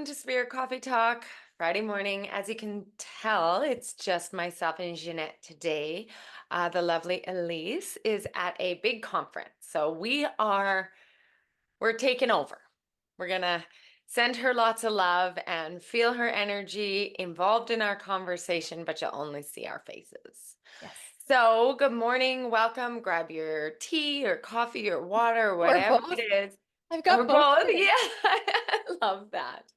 to Spirit Coffee Talk Friday morning. As you can tell, it's just myself and Ginette today. The lovely Elyse is at a big conference. So we're taking over. We're gonna send her lots of love and feel her energy involved in our conversation, but you'll only see our faces. Yes. So good morning, welcome. Grab your tea or coffee or water or Or whatever it both. is. I've Or got both both. today. Yeah, I love that.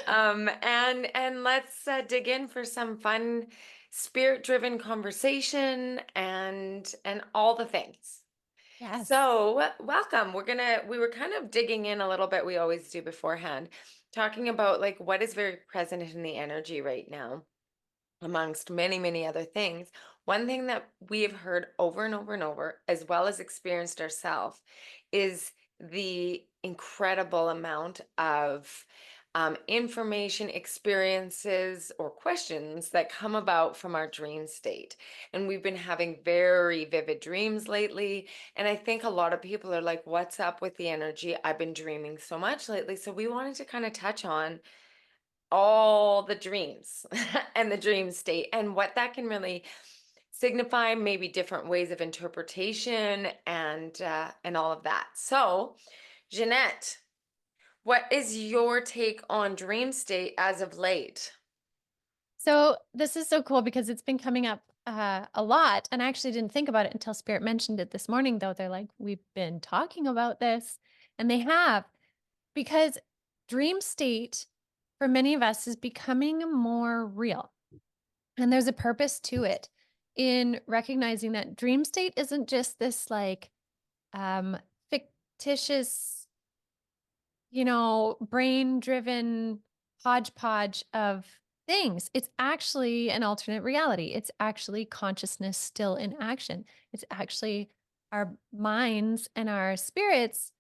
And let's dig in for some fun spirit-driven conversation and all the things. Yes. So, welcome. We were kind of digging in a little bit, we always do beforehand, talking about like what is very present in the energy right now, amongst many, many other things. One thing that we have heard over and over and over, as well as experienced ourselves, is the incredible amount of information, experiences, or questions that come about from our dream state. And we've been having very vivid dreams lately. And I think a lot of people are like, what's up with the energy? I've been dreaming so much lately. So we wanted to kind of touch on all the dreams and the dream state and what that can really signify, maybe different ways of interpretation and all of that. So, Ginette, what is your take on dream state as of late? So this is so cool because it's been coming up a lot. And I actually didn't think about it until Spirit mentioned it this morning, though. They're like, we've been talking about this. And they have, because dream state for many of us is becoming more real. And there's a purpose to it in recognizing that dream state isn't just this like um, fictitious, brain driven hodgepodge of things. It's actually an alternate reality. It's actually consciousness still in action. It's actually our minds and our spirits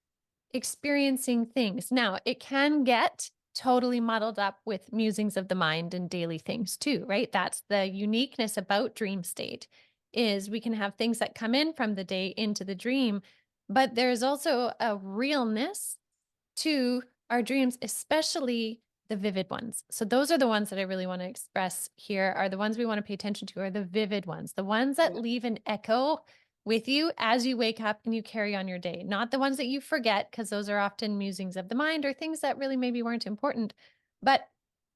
experiencing things. Now, it can get totally muddled up with musings of the mind and daily things too, right? That's the uniqueness about dream state is we can have things that come in from the day into the dream, but there's also a realness to our dreams, especially the vivid ones. So those are the ones that I really want to express here are the ones we want to pay attention to are the vivid ones, the ones that Yeah. leave an echo with you as you wake up and you carry on your day, not the ones that you forget, because those are often musings of the mind or things that really maybe weren't important. But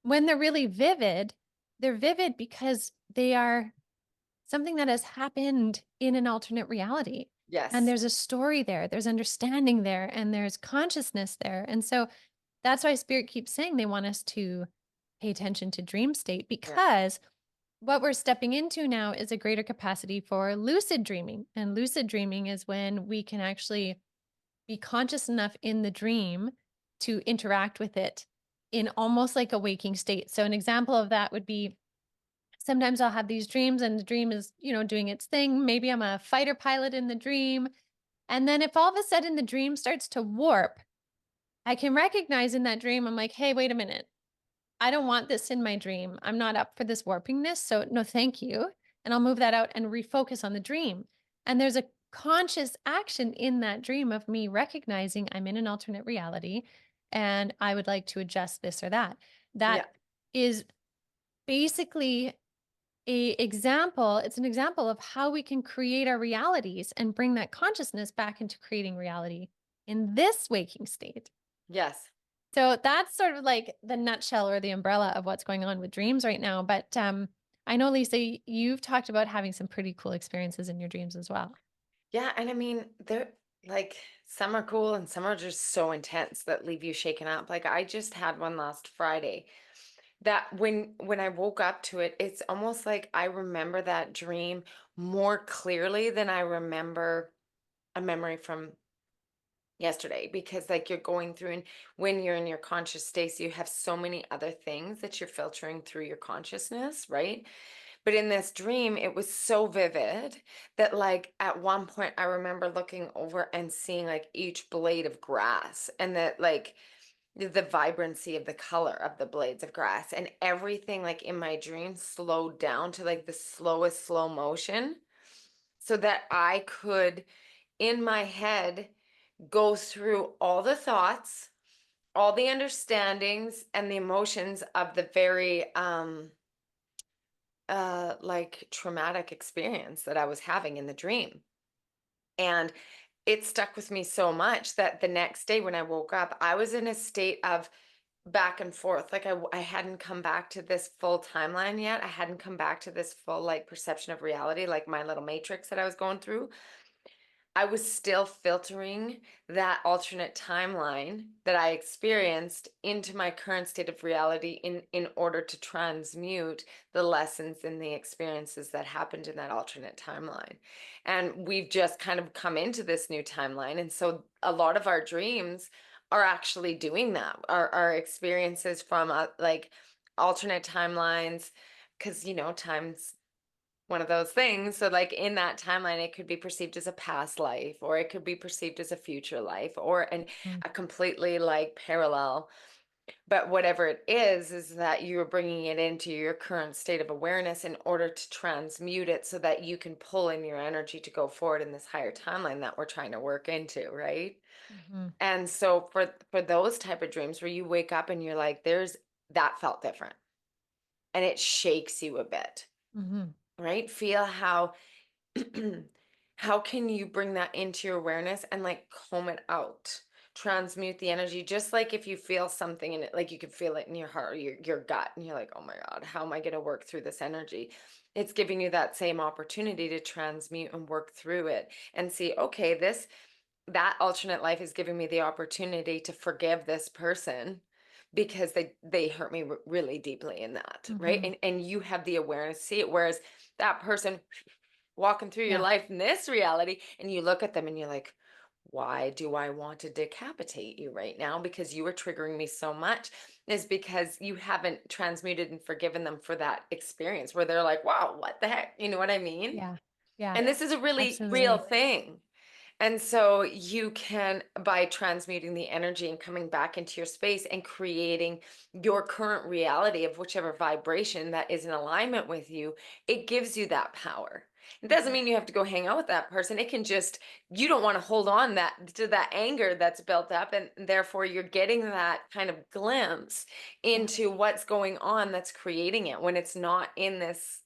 when they're vivid because they are something that has happened in an alternate reality. And Yes. there's a story there, there's understanding there, and there's consciousness there. And so that's why Spirit keeps saying they want us to pay attention to dream state Yeah. because what we're stepping into now is a greater capacity for lucid dreaming. And lucid dreaming is when we can actually be conscious enough in the dream to interact with it in almost like a waking state. So, an example of that would be sometimes I'll have these dreams and the dream is, doing its thing. Maybe I'm a fighter pilot in the dream. And then if all of a sudden the dream starts to warp, I can recognize in that dream, I'm like, hey, wait a minute. I don't want this in my dream. I'm not up for this warpingness. So, no, thank you. And I'll move that out and refocus on the dream. And there's a conscious action in that dream of me recognizing I'm in an alternate reality and I would like to adjust this or that. Yeah. That is basically it's an example of how we can create our realities and bring that consciousness back into creating reality in this waking state. Yes. So that's sort of like the nutshell or the umbrella of what's going on with dreams right now. But I know, Lisa, you've talked about having some pretty cool experiences in your dreams as well. Yeah, and I mean, they're like some are cool and some are just so intense that leave you shaken up. Like I just had one last Friday that when I woke up to it, it's almost like I remember that dream more clearly than I remember a memory from yesterday, because like you're going through, and when you're in your conscious state, you have so many other things that you're filtering through your consciousness, right? But in this dream, it was so vivid that like at one point I remember looking over and seeing like each blade of grass, and that like the vibrancy of the color of the blades of grass, and everything like in my dream slowed down to like the slowest slow motion, so that I could in my head go through all the thoughts, all the understandings and the emotions of the very like traumatic experience that I was having in the dream. And it stuck with me so much that the next day when I woke up, I was in a state of back and forth. Like I hadn't come back to this full timeline yet. I hadn't come back to this full like perception of reality, like my little matrix that I was going through. I was still filtering that alternate timeline that I experienced into my current state of reality in order to transmute the lessons and the experiences that happened in that alternate timeline. And we've just kind of come into this new timeline. And so a lot of our dreams are actually doing that. Our experiences from like alternate timelines, because time's one of those things. So, like in that timeline, it could be perceived as a past life, or it could be perceived as a future life, or Mm, a completely like parallel. But whatever it is that you are bringing it into your current state of awareness in order to transmute it so that you can pull in your energy to go forward in this higher timeline that we're trying to work into, right? mhm, And so for those type of dreams where you wake up and you're like, there's that felt different and it shakes you a bit, mhm. right? Feel how can you bring that into your awareness and like comb it out, transmute the energy, just like if you feel something in it, like you could feel it in your heart or your gut and you're like, oh my god, how am I going to work through this energy? It's giving you that same opportunity to transmute and work through it and see, okay, this that alternate life is giving me the opportunity to forgive this person because they hurt me really deeply in that, right? Mhm. And you have the awareness to see it, whereas that person walking through your Yeah. life in this reality and you look at them and you're like, why do I want to decapitate you right now because you were triggering me so much, is because you haven't transmuted and forgiven them for that experience where they're like, wow, what the heck, you know what I mean? Yeah. Yeah. And this is a really real Absolutely. thing. And so you can, by transmuting the energy and coming back into your space and creating your current reality of whichever vibration that is in alignment with you, it gives you that power. It doesn't Mhm. mean you have to go hang out with that person. It can just, you don't want to hold on that to that anger that's built up. And therefore you're getting that kind of glimpse Yeah. into what's going on that's creating it when it's not in this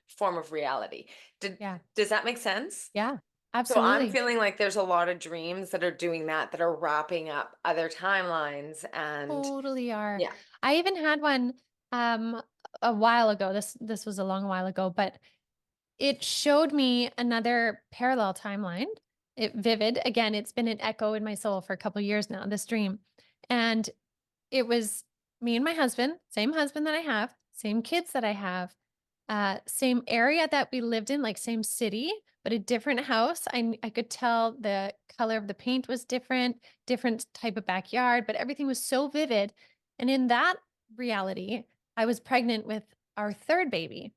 form of reality. Did, Yeah. does that make sense? Yeah. So I'm Absolutely. feeling like there's a lot of dreams that are doing that, that are wrapping up other timelines and Totally are. yeah. I even had one um a while ago. This was a long while ago, but it showed me another parallel timeline. It vivid. Again, it's been an echo in my soul for a couple years now, this dream. And it was me and my husband that I have, same kids that I have, same area that we lived in, like same city, but a different house. I could tell the color of the paint was different, different type of backyard, but everything was so vivid. And in that reality, I was pregnant with our third baby,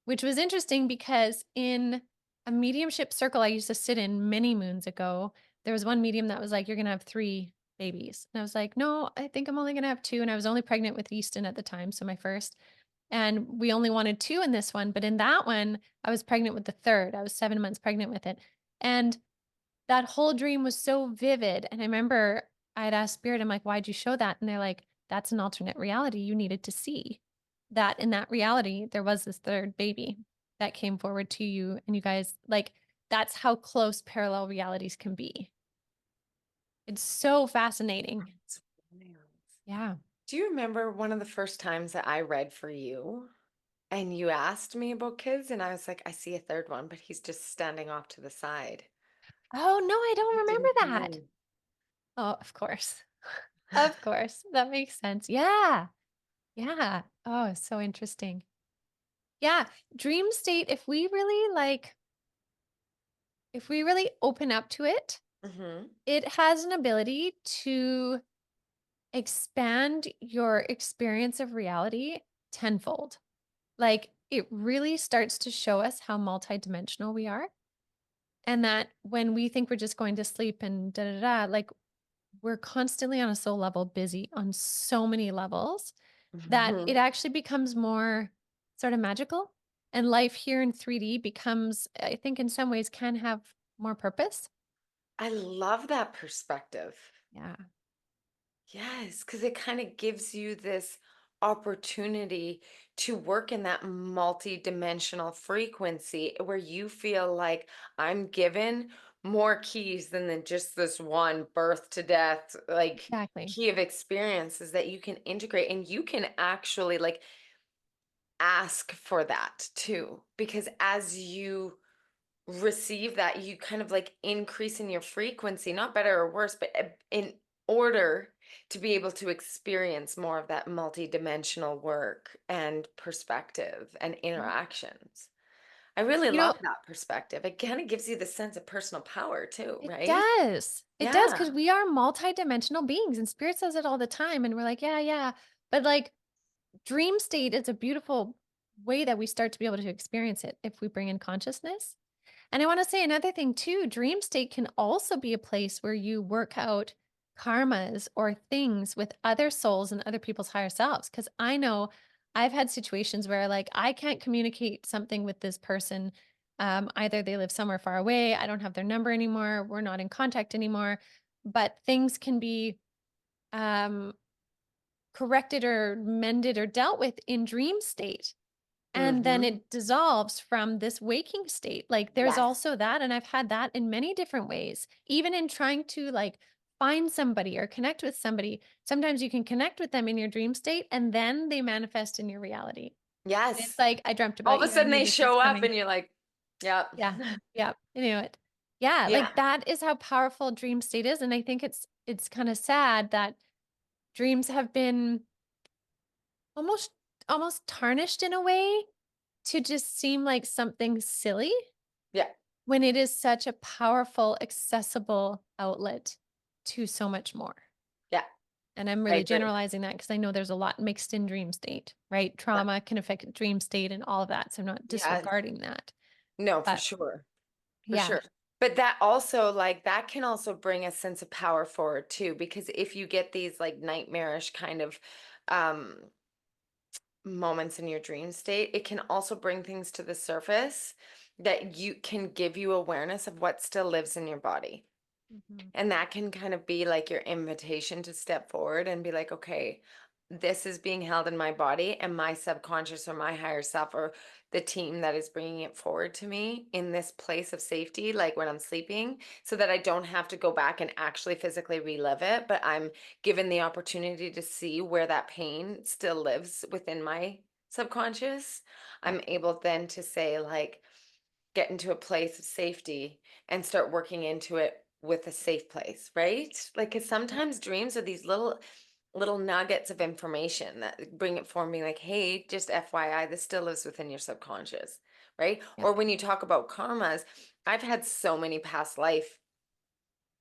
which was interesting because in a mediumship circle I used to sit in many moons ago, there was one medium that was like, "You're gonna have 3 babies." And I was like, "No, I think I'm only gonna have 2." And I was only pregnant with Easton at the time, so my first. And we only wanted 2 in this one, but in that one, I was pregnant with the third. I was 7 months pregnant with it. And that whole dream was so vivid. And I remember I had asked Spirit, I'm like, "Why'd you show that?" And they're like, "That's an alternate reality you needed to see. That in that reality, there was this third baby that came forward to you. And you guys, like, that's how close parallel realities can be." It's so fascinating. It's wild. Yeah. Do you remember one of the first times that I read for you and you asked me about kids and I was like, I see a third one, but he's just standing off to the side. Oh, no, I don't He remember didn't come that. in. Oh, of course. Of course. That makes sense. Yeah. Yeah. Oh, so interesting. Yeah. Dream state, if we really open up to it, Hmm. it has an ability to expand your experience of reality tenfold. Like it really starts to show us how multidimensional we are. And that when we think we're just going to sleep and da da da, like we're constantly on a soul level busy on so many levels that it Hmm. actually becomes more sort of magical. And life here in 3D becomes, I think, in some ways can have more purpose. I love that perspective. Yeah. Yes, because it kind of gives you this opportunity to work in that multi-dimensional frequency where you feel like I'm given more keys than just this one birth to death, like Exactly. key of experiences that you can integrate, and you can actually like ask for that too. Because as you receive that, you kind of like increase in your frequency, not better or worse, but in order to be able to experience more of that multi-dimensional work and perspective and Yep. interactions. I really You love know, that perspective. It kind of gives you the sense of personal power too, it right? does. It does Yeah. because we are multidimensional beings and spirit says it all the time. And we're like, yeah, yeah. But like dream state is a beautiful way that we start to be able to experience it if we bring in consciousness. And I want to say another thing too, dream state can also be a place where you work out karmas or things with other souls and other people's higher selves. Cause I know I've had situations where like I can't communicate something with this person. Either they live somewhere far away, I don't have their number anymore, we're not in contact anymore, but things can be um, corrected or mended or dealt with in dream state. And then Mm-hmm. it dissolves from this waking state. Like there's Yes. also that. And I've had that in many different ways, even in trying to like find somebody or connect with somebody. Sometimes you can connect with them in your dream state and then they manifest in your reality. And it's Yes. like, I dreamt All about of a you. I sudden knew they this was show up coming. and you're like, yep. Yeah. Yeah. I knew it. Yeah. Yeah. Like that is how powerful dream state is. And I think it's kind of sad that dreams have been almost almost tarnished in a way to just seem like something silly Yeah. when it is such a powerful, accessible outlet to so much more. Yeah. And I'm I really agree. generalizing that because I know there's a lot mixed in dream state, right? Yeah. Trauma can affect dream state and all of that. So I'm not Yes. disregarding that. No, for But sure. For yeah. sure. But that also, like, that can also bring a sense of power forward too, because if you get these like nightmarish kind of um moments in your dream state, it can also bring things to the surface that you can give you awareness of what still lives in your body. Mhm. And that can kind of be like your invitation to step forward and be like, okay, this is being held in my body, and my subconscious or my higher self or the team that is bringing it forward to me in this place of safety, like when I'm sleeping, so that I don't have to go back and actually physically relive it, but I'm given the opportunity to see where that pain still lives within my subconscious. Yeah. I'm able then to say, like, get into a place of safety and start working into it with a safe place, right? Like, cause Yeah. sometimes dreams are these little nuggets of information that bring it for me, like, hey, just FYI, this still lives within your subconscious, right? Yeah. Or when you talk about karmas, I've had so many past life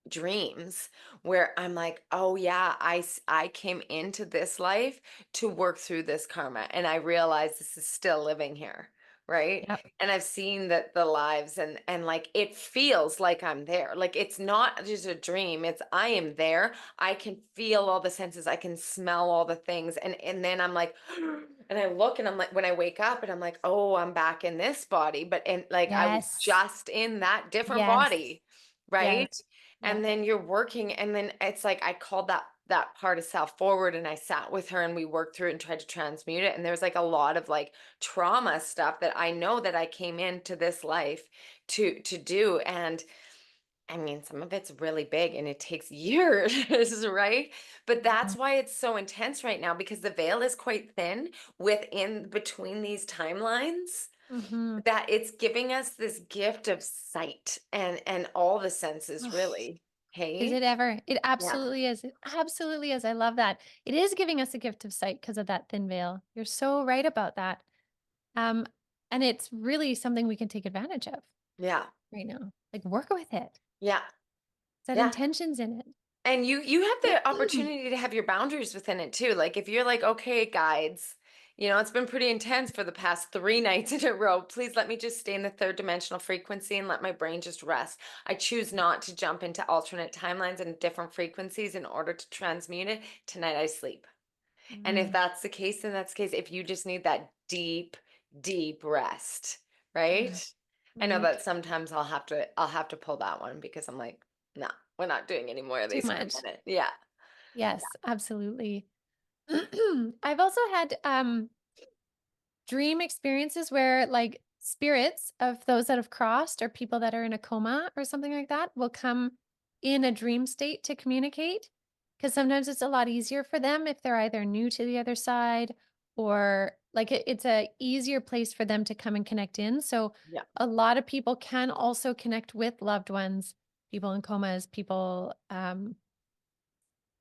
dreams where I'm like, oh yeah, I came into this life to work through this karma, and I realize this is still living here, right? Yeah. And I've seen that the lives, and like it feels like I'm there. Like it's not just a dream, it's I am there. I can feel all the senses, I can smell all the things, and then I'm like and I look and I'm like when I wake up and I'm like, oh, I'm back in this body, but and like I was Yes. just in that different Yes. body, right? Yes. Yeah. And then you're working, and then it's like I called that part of self forward, and I sat with her and we worked through it and tried to transmute it. And there's like a lot of like trauma stuff that I know that I came into this life to do. And I mean, some of it's really big and it takes years, right? But Mhm. that's why it's so intense right now, because the veil is quite thin within between these timelines, Mhm. that it's giving us this gift of sight and all the senses really. Is Hey? it ever? It Yeah. absolutely is. It absolutely is. I love that. It is giving us a gift of sight because of that thin veil. You're so right about that. Um, and it's really something we can take advantage of Yeah. right now. Like work with it. Yeah. Set Yeah. intentions in And you have the it. opportunity to have your boundaries within it too. Like if you're like, okay, guides, it's been pretty intense for the past 3 nights in a row. Please let me just stay in the third dimensional frequency and let my brain just rest. I choose not to jump into alternate timelines and different frequencies in order to transmute it. Tonight I sleep. And if Mm, that's the case, then that's the case. If you just need that deep, deep rest, yeah. right? I know Right. that sometimes I'll have to pull that one because I'm like, no, we're not doing any more of Too these for a much. minute. Yeah. Yes, absolutely. I've also had dream experiences where like spirits of those that have crossed or people that are in a coma or something like that will come in a dream state to communicate, because sometimes it's a lot easier for them if they're either new to the other side or like it's a easier place for them to come and connect in. So Yeah. a lot of people can also connect with loved ones, people in comas, people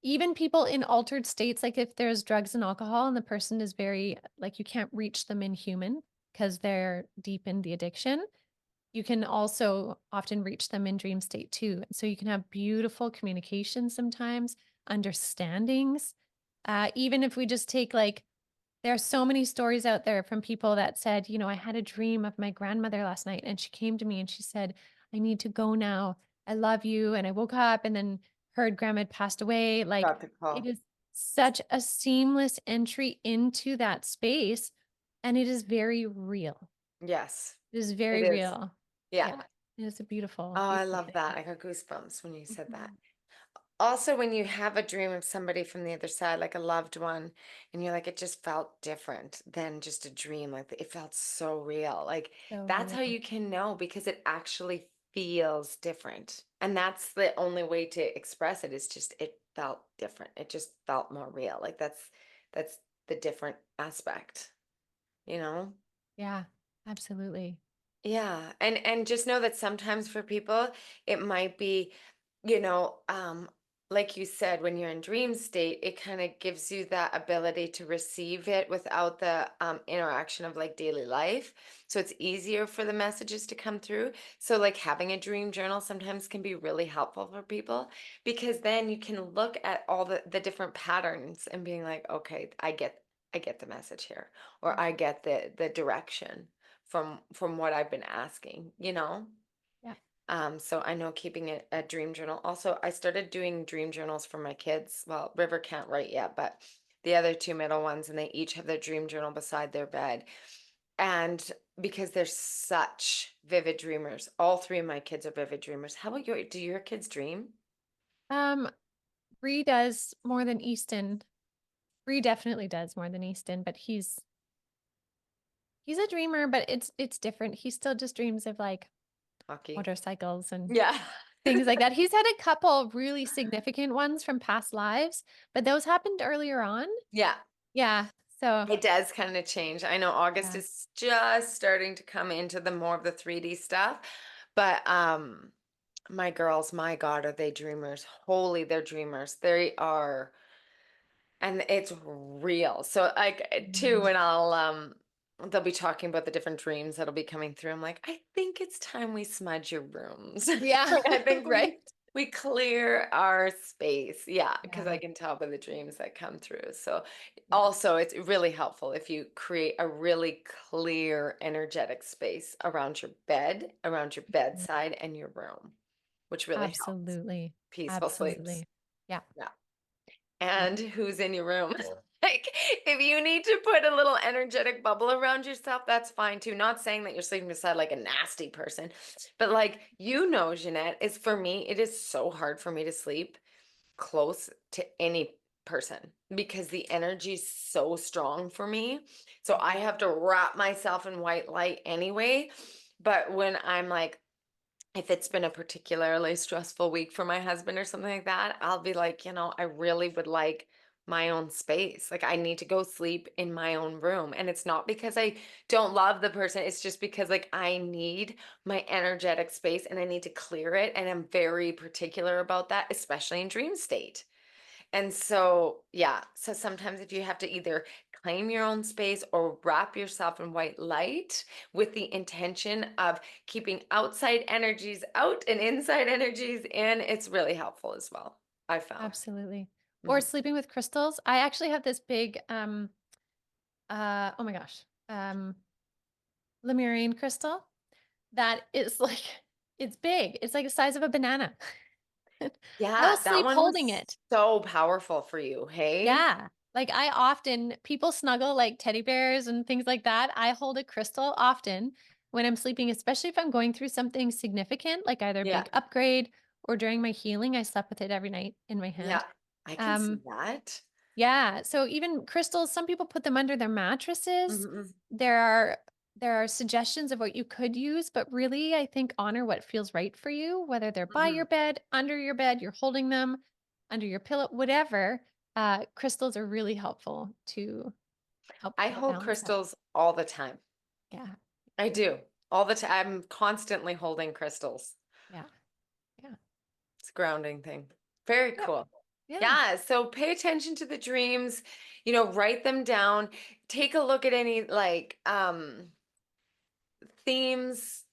even people in altered states, like if there's drugs and alcohol and the person is very, like you can't reach them in human because they're deep in the addiction, you can also often reach them in dream state too. So you can have beautiful communication sometimes, understandings. Even if we just take like, there are so many stories out there from people that said, you know, I had a dream of my grandmother last night and she came to me and she said, I need to go now. I love you. And I woke up and then heard grandma had passed away. Like Got the it call. is such a seamless entry into that space. And it is very real. Yes, It is it very is. real. Yeah. Yeah. It is a beautiful, Oh, I beautiful love thing. that. I got goosebumps when you said that. Mhm. Also, when you have a dream of somebody from the other side, like a loved one, and you're like, it just felt different than just a dream. Like it felt so real. Like So that's how real. you can know because it actually feels different. And that's the only way to express it is just it felt different. It just felt more real. Like that's the different aspect, you know? Yeah, absolutely. Yeah, and just know that sometimes for people it might be, you know, like you said, when you're in dream state, it kind of gives you that ability to receive it without the interaction of like daily life. So it's easier for the messages to come through. So like having a dream journal sometimes can be really helpful for people because then you can look at all the different patterns and being like, okay, I get the message here, or I get the direction from what I've been asking, you know? Yeah. So I know keeping a dream journal. Also, I started doing dream journals for my kids. Well, River can't write yet, but the other two middle ones, and they each have their dream journal beside their bed. And because they're such vivid dreamers, all three of my kids are vivid dreamers. How about do your kids dream? Um, Bree does more than Easton. Bree definitely does more than Easton, but he's a dreamer, but it's different. He still just dreams of like Hockey. motorcycles and Yeah. things like that. He's had a couple really significant ones from past lives, but those happened earlier on. Yeah. Yeah. So It does kind of change. I know August yeah. is just starting to come into the more of the 3D stuff, but my girls, my God, are they dreamers? Holy, they're dreamers. They are, and it's real. So like too, Mhm. when I'll they'll be talking about the different dreams that'll be coming through. I'm like, I think it's time we smudge your rooms. Yeah. Like I think Right. we clear our space. Yeah, because I Yeah. can tell by the dreams that come through. So Yeah. also it's really helpful if you create a really clear energetic space around your bed, around your Mhm. bedside and your room, which really helps. Absolutely. Peaceful sleeps. Absolutely. Yeah. Yeah. Yeah. And who's in your room? Like, if you need to put a little energetic bubble around yourself, that's fine too. Not saying that you're sleeping beside like a nasty person, but like, you know, Jeanette, is for me, it is so hard for me to sleep close to any person because the energy is so strong for me. So I have to wrap myself in white light anyway. But when I'm like, if it's been a particularly stressful week for my husband or something like that, I'll be like, I really would like my own space. Like I need to go sleep in my own room. And it's not because I don't love the person, it's just because like I need my energetic space and I need to clear it. And I'm very particular about that, especially in dream state. And so, yeah, so sometimes if you have to either claim your own space or wrap yourself in white light with the intention of keeping outside energies out and inside energies in, it's really helpful as well, I found. Absolutely. Or Mhm. sleeping with crystals. I actually have this big oh my gosh. Lemurian crystal that is like it's big. It's like the size of a banana. I will Yeah, that sleep one holding was it. so powerful for you, hey? Yeah. Like I often people snuggle like teddy bears and things like that. I hold a crystal often when I'm sleeping, especially if I'm going through something significant, like either a Yeah, big upgrade or during my healing. I slept with it every night in my yeah. hand. I can see Um, that. yeah, so even crystals, some people put them under their mattresses. Mhm. There are there are suggestions of what you could use, but really I think honor what feels right for you, whether they're by your Mhm. bed, under your bed, you're holding them, under your pillow, whatever. Crystals are really helpful to help I people hold balance that. crystals all the time. Yeah. I Yeah. do. All the time. I'm constantly holding crystals. Yeah. Yeah. It's a grounding thing. Very Yep. cool. Yeah. Yeah, so pay attention to the dreams, write them down. Take a look at any like themes,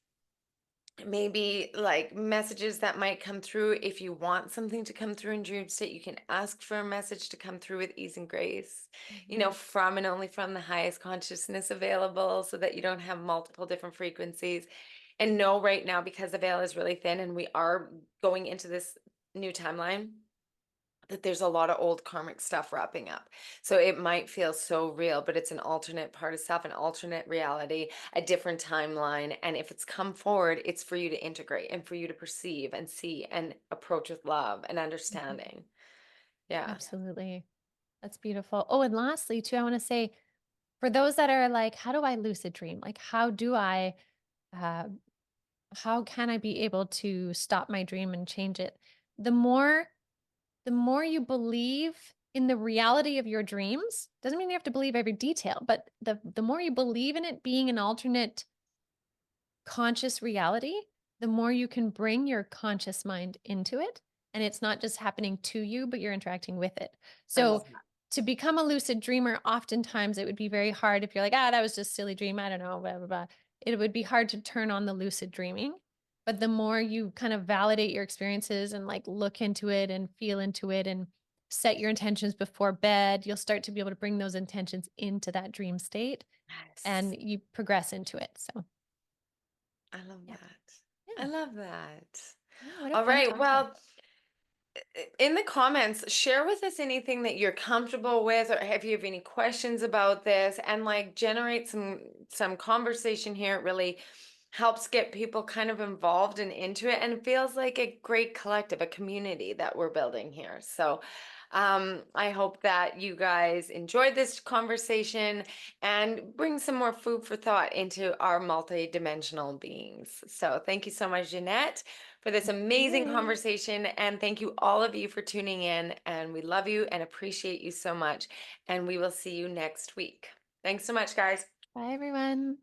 maybe like messages that might come through. If you want something to come through in dream state, you can ask for a message to come through with ease and grace, Mhm. from and only from the highest consciousness available, so that you don't have multiple different frequencies. And know right now, because the veil is really thin and we are going into this new timeline, that there's a lot of old karmic stuff wrapping up. So it might feel so real, but it's an alternate part of self, an alternate reality, a different timeline. And if it's come forward, it's for you to integrate and for you to perceive and see and approach with love and Mhm. understanding. Yeah. Absolutely. That's beautiful. Oh, and lastly, too, I want to say for those that are like, how do I lucid dream? Like, uh, how can I be able to stop my dream and change it? The more, the more you believe in the reality of your dreams, doesn't mean you have to believe every detail, but the more you believe in it being an alternate conscious reality, the more you can bring your conscious mind into it. And it's not just happening to you, but you're interacting with it. I love So that. to become a lucid dreamer, oftentimes it would be very hard if you're like, that was just a silly dream. I don't know, blah, blah, blah. It would be hard to turn on the lucid dreaming. But the more you kind of validate your experiences and like look into it and feel into it and set your intentions before bed, you'll start to be able to bring those intentions into that dream state Yes. and you progress into it. So, I love yeah. that. I Yeah. love that. Yeah, what a All fun right. topic. Well, in the comments, share with us anything that you're comfortable with, or if you have any questions about this, and like generate some conversation here. It really helps get people kind of involved and into it, and it feels like a great collective, a community that we're building here. So I hope that you guys enjoyed this conversation and bring some more food for thought into our multi-dimensional beings. So thank you so much, Jeanette, for this amazing Absolutely. conversation. And thank you, all of you, for tuning in. And we love you and appreciate you so much. And we will see you next week. Thanks so much, guys. Bye, everyone.